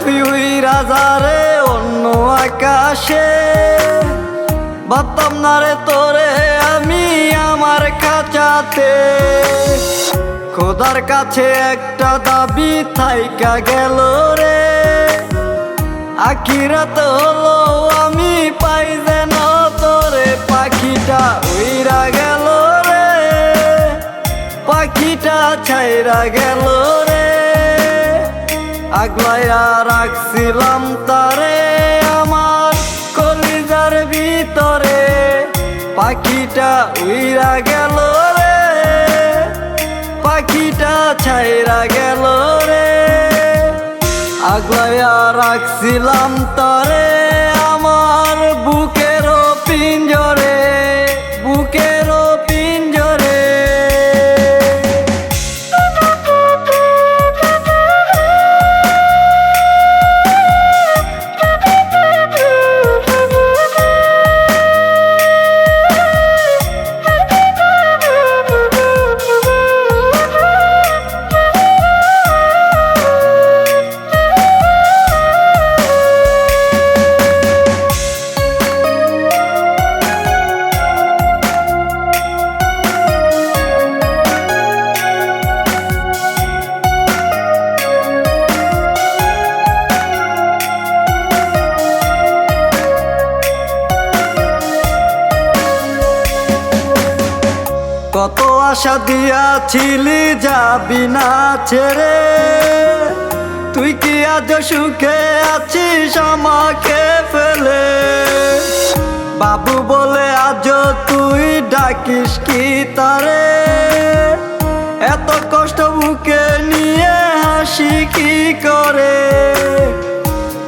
তুই উইরা যারে অন্য আকাশে, ভাবতাম না রে তোরে আমি আমার খাঁচাতে। খোদার কাছে একটা দাবি থাইকা গেল রে, আখিরাত হলো আমি পাই যেন তোরে। পাখিটা উইরা গেল রে, পাখিটা ছাইরা গেল রে, আগলাইয়া রাখছিলাম তারে আমার কলিজার ভিতরে। পাখিটা উইরা গেল রে, পাখিটা ছাইরা গেল রে, আগলাইয়া রাখছিলাম তারে আমার বুকেরও পিঞ্জরে, বুকেরও পিঞ্জরে। কত আশা দিয়াছিলি যাবি না ছেড়ে, তুই কি আজ সুখে আছিস আমাকে ফেলে? বাবু বলে আজ তুই ডাকিস কি তারে, এত কষ্ট বুকে নিয়ে হাসি কি করে?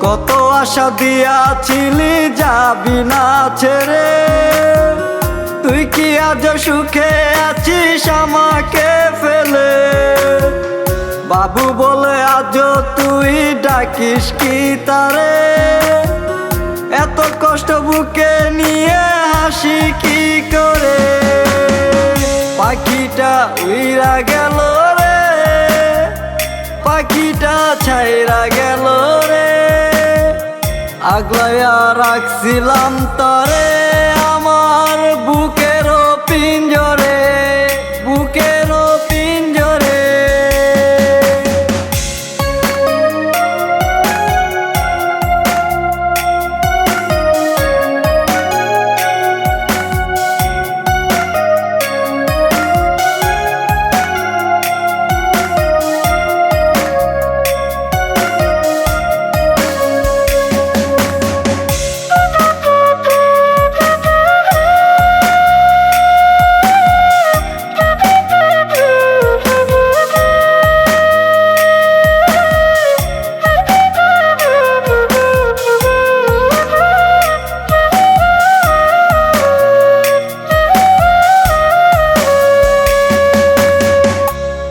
কত আশা দিয়াছিলি যাবি না ছেড়ে, তুই কি আজ সুখে আছিস আমাকে ফেলে? বাবু বলে আজ তুই ডাকিস কি তারে, এত কষ্ট বুকে নিয়ে হাসি কি করে? পাখিটা উইরা গেল রে, পাখিটা ছাইরা গেল রে, আগলাইয়া রাখছিলাম তারে আমার বুকেরও পিঞ্জরে, বুকেরও পিঞ্জরে।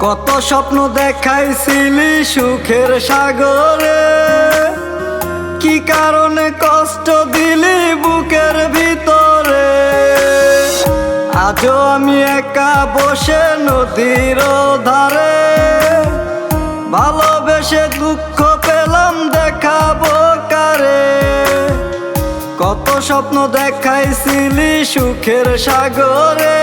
কত স্বপ্ন দেখাইছিলি সুখের সাগরে, কি কারণে কষ্ট দিলি বুকের ভিতরে? আজও আমি একা বসে নদীর ধারে, ভালোবেসে দুঃখ পেলাম দেখাবো কারে? কত স্বপ্ন দেখাইছিলি সুখের সাগরে,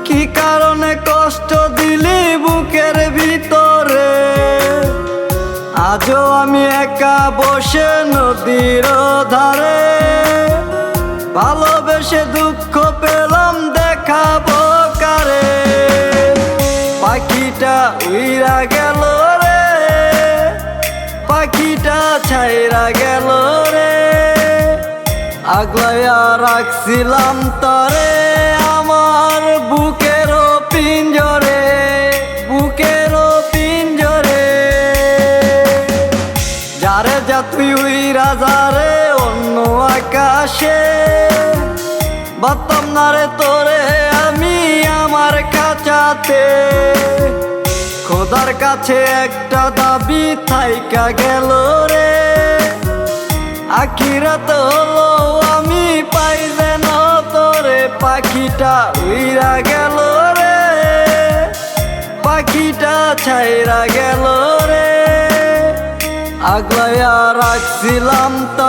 কি কারণে কষ্ট দিলি বুকের ভিতরে? আজও আমি একা বসে নদীর ধারে, ভালোবেসে দুঃখ পেলাম দেখাবো কারে? পাখিটা উইরা গেল রে, পাখিটা ছাইরা গেল রে, আগলাইয়া রাখছিলাম তারে আমার বুকেরও পিঞ্জরে, বুকেরও আইসা তুই উইরা যারে অন্য আকাশে, ভাবতাম না রে তোরে আমি আমার খাঁচাতে। খোদার কাছে একটা দাবি থাইকা গেল রে, আখিরাত হলো আমি পাই যেন তোরে। পাখিটা উইরা গেল রে, পাখিটা ছাইরা গেল রে, আগলাইয়া রাখছিলাম তা